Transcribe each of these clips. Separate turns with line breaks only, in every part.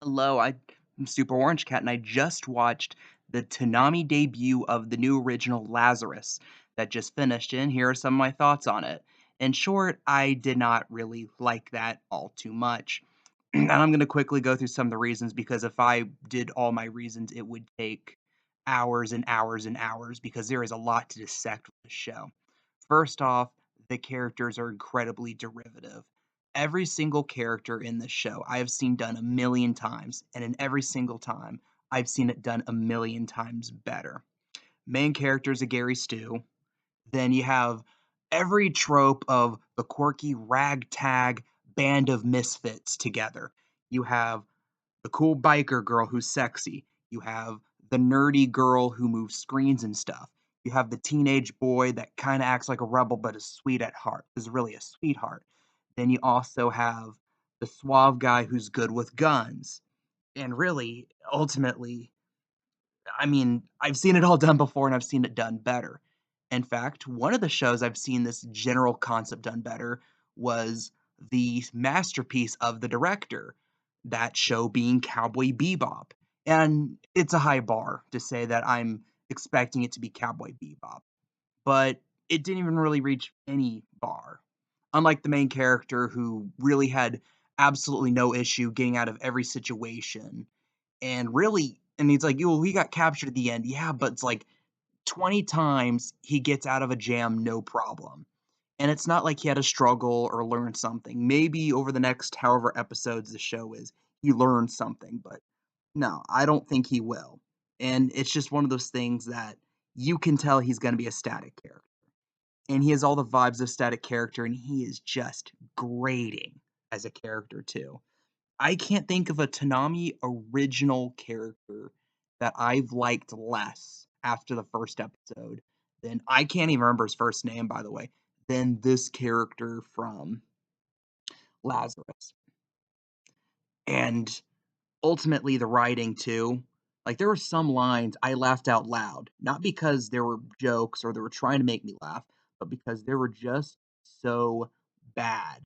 Hello, I'm Super Orange Cat, and I just watched the Toonami debut of the new original Lazarus that just finished, and here are some of my thoughts on it. In short, I did not really like that all too much. And I'm going to quickly go through some of the reasons because if I did all my reasons, it would take hours and hours and hours because there is a lot to dissect with the show. First off, the characters are incredibly derivative. Every single character in the show I have seen done a million times, and in every single time, I've seen it done a million times better. Main character is a Gary Stu. Then you have every trope of the quirky ragtag band of misfits together. You have the cool biker girl who's sexy. You have the nerdy girl who moves screens and stuff. You have the teenage boy that kind of acts like a rebel but is sweet at heart, is really a sweetheart. Then you also have the suave guy who's good with guns. And really, ultimately, I mean, I've seen it all done before and I've seen it done better. In fact, one of the shows I've seen this general concept done better was the masterpiece of the director, that show being Cowboy Bebop. And it's a high bar to say that I'm expecting it to be Cowboy Bebop, but it didn't even really reach any bar. Unlike the main character who really had absolutely no issue getting out of every situation and really, and he's like, "Yo, he got captured at the end." Yeah, but it's like 20 times he gets out of a jam, no problem. And it's not like he had to struggle or learn something. Maybe over the next however episodes the show is, he learns something, but no, I don't think he will. And it's just one of those things that you can tell he's going to be a static character. And he has all the vibes of static character, and he is just grating as a character, too. I can't think of a Toonami original character that I've liked less after the first episode than I can't even remember his first name, by the way, than this character from Lazarus. And ultimately, the writing, too. Like, there were some lines I laughed out loud, not because there were jokes or they were trying to make me laugh, but because they were just so bad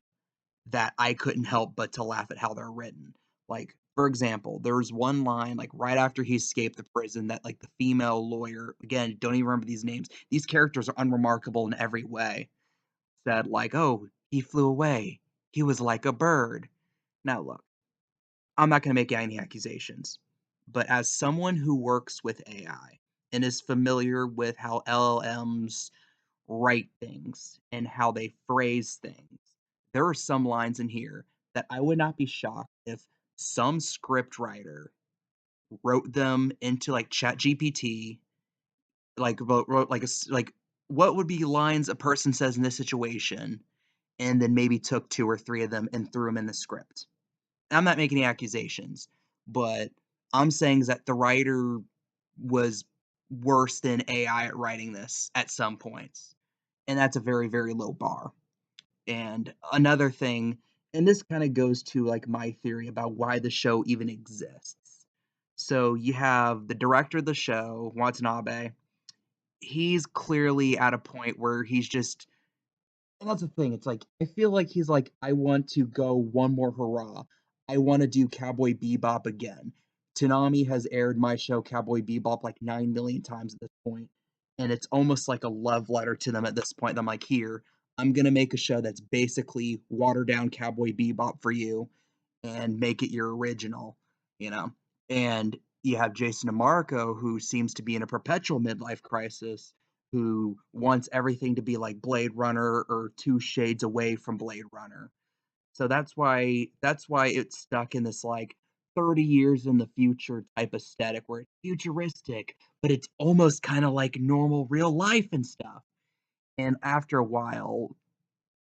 that I couldn't help but to laugh at how they're written. Like, for example, there's one line, like, right after he escaped the prison that, like, the female lawyer, again, don't even remember these names. These characters are unremarkable in every way. Said, like, "Oh, he flew away. He was like a bird." Now, look, I'm not going to make any accusations, but as someone who works with AI and is familiar with how LLMs write things and how they phrase things, there are some lines in here that I would not be shocked if some script writer wrote them into like Chat GPT, like wrote like like what would be lines a person says in this situation, and then maybe took two or three of them and threw them in the script. I'm not making any accusations, but I'm saying is that the writer was worse than AI at writing this at some points, and that's a very, very low bar. And another thing, and this kind of goes to like my theory about why the show even exists. So you have the director of the show, Watanabe. He's clearly at a point where he's just, and that's the thing. It's like I feel like he's like, I want to go one more hurrah. I want to do Cowboy Bebop again. Toonami has aired my show Cowboy Bebop like 9 million times at this point, and it's almost like a love letter to them at this point. I'm like, here, I'm gonna make a show that's basically watered down Cowboy Bebop for you and make it your original, you know. And you have Jason DeMarco, who seems to be in a perpetual midlife crisis, who wants everything to be like Blade Runner or two shades away from Blade Runner. So that's why it's stuck in this like 30 years in the future type aesthetic where it's futuristic, but it's almost kind of like normal real life and stuff. And after a while,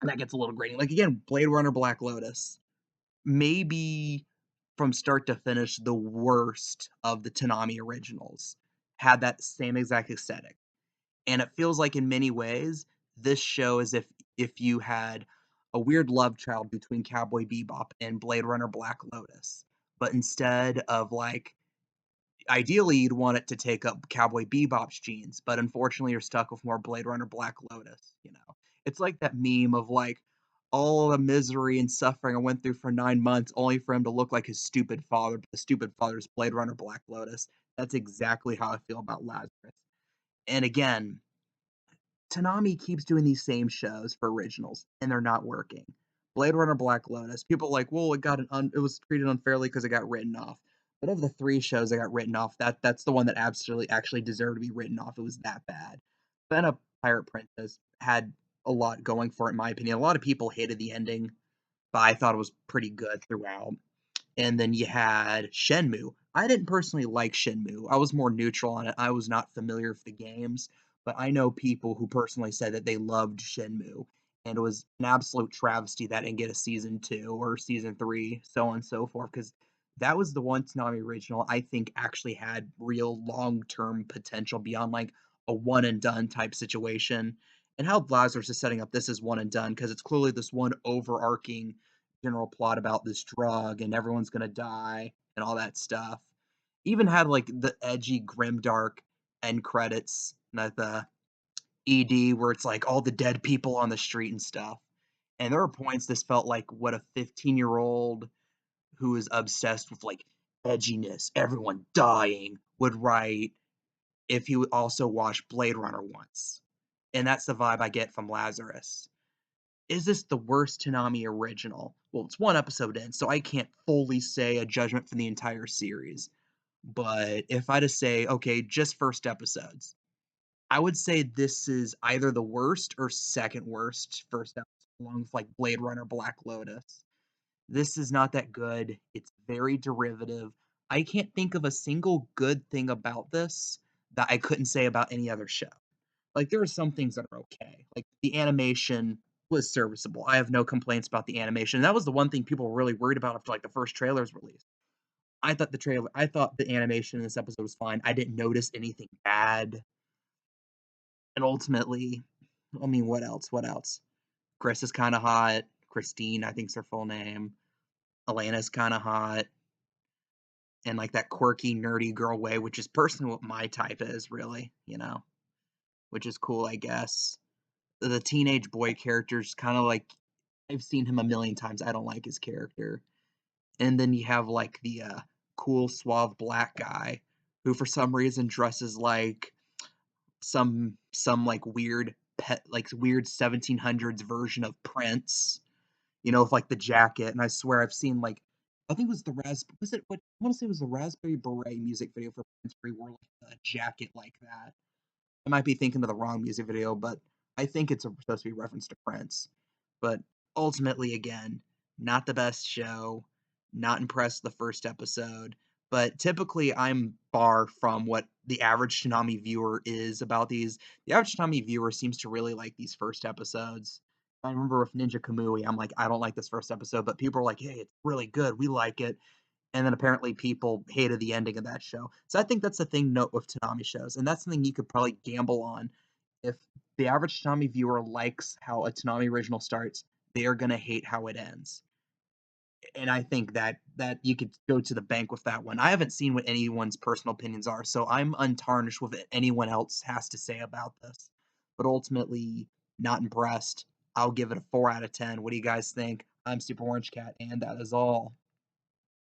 that gets a little grating. Like again, Blade Runner Black Lotus, maybe from start to finish the worst of the Toonami originals, had that same exact aesthetic. And it feels like in many ways, this show is if you had a weird love child between Cowboy Bebop and Blade Runner Black Lotus. But instead of like ideally you'd want it to take up Cowboy Bebop's genes, but unfortunately you're stuck with more Blade Runner Black Lotus, you know. It's like that meme of like, all the misery and suffering I went through for 9 months only for him to look like his stupid father, but the stupid father's Blade Runner Black Lotus. That's exactly how I feel about Lazarus. And again, Toonami keeps doing these same shows for originals, and they're not working. Blade Runner Black Lotus, people are like, well, it was treated unfairly because it got written off. But of the 3 shows that got written off, that's the one that absolutely actually deserved to be written off. It was that bad. Then a Pirate Princess had a lot going for it, in my opinion. A lot of people hated the ending, but I thought it was pretty good throughout. And then you had Shenmue. I didn't personally like Shenmue. I was more neutral on it. I was not familiar with the games, but I know people who personally said that they loved Shenmue, and it was an absolute travesty that didn't get a season 2 or season 3, so on and so forth, because that was the one Toonami original I think actually had real long-term potential beyond like a one and done type situation. And how Lazarus is setting up this is one and done because it's clearly this one overarching general plot about this drug and everyone's gonna die and all that stuff. Even had like the edgy, grimdark end credits, that the ED where it's like all the dead people on the street and stuff. And there were points this felt like what a 15-year-old who is obsessed with like edginess, everyone dying, would write if he would also watch Blade Runner once. And that's the vibe I get from Lazarus. Is this the worst Toonami original? Well, it's one episode in, so I can't fully say a judgment for the entire series. But if I had to say, okay, just first episodes, I would say this is either the worst or second worst first episode, along with like Blade Runner Black Lotus. This is not that good. It's very derivative. I can't think of a single good thing about this that I couldn't say about any other show. Like, there are some things that are okay. Like, the animation was serviceable. I have no complaints about the animation. That was the one thing people were really worried about after, like, the first trailers released. I thought the animation in this episode was fine. I didn't notice anything bad. And ultimately, I mean, what else? What else? Chris is kind of hot. Christine, I think's her full name. Elena's kind of hot. And like that quirky, nerdy girl way, which is personally what my type is, really, which is cool, I guess. The teenage boy character's kind of like I've seen him a million times. I don't like his character. And then you have like the cool, suave black guy who, for some reason, dresses like some like weird pet, like weird 1700s version of Prince. With like the jacket. And I swear I've seen like I think it was the was it what I want to say it was the Raspberry Beret music video for Prince where he wore like a jacket like that. I might be thinking of the wrong music video, but I think it's supposed to be reference to Prince. But ultimately, again, not the best show. Not impressed the first episode. But typically, I'm far from what the average Toonami viewer is about these. The average Toonami viewer seems to really like these first episodes. I remember with Ninja Kamui, I'm like, I don't like this first episode, but people are like, hey, it's really good. We like it. And then apparently people hated the ending of that show. So I think that's the thing note with Toonami shows, and that's something you could probably gamble on. If the average Toonami viewer likes how a Toonami original starts, they are gonna hate how it ends. And I think that you could go to the bank with that one. I haven't seen what anyone's personal opinions are, so I'm untarnished with what anyone else has to say about this. But ultimately, not impressed. I'll give it a 4 out of 10. What do you guys think? I'm Super Orange Cat, and that is all.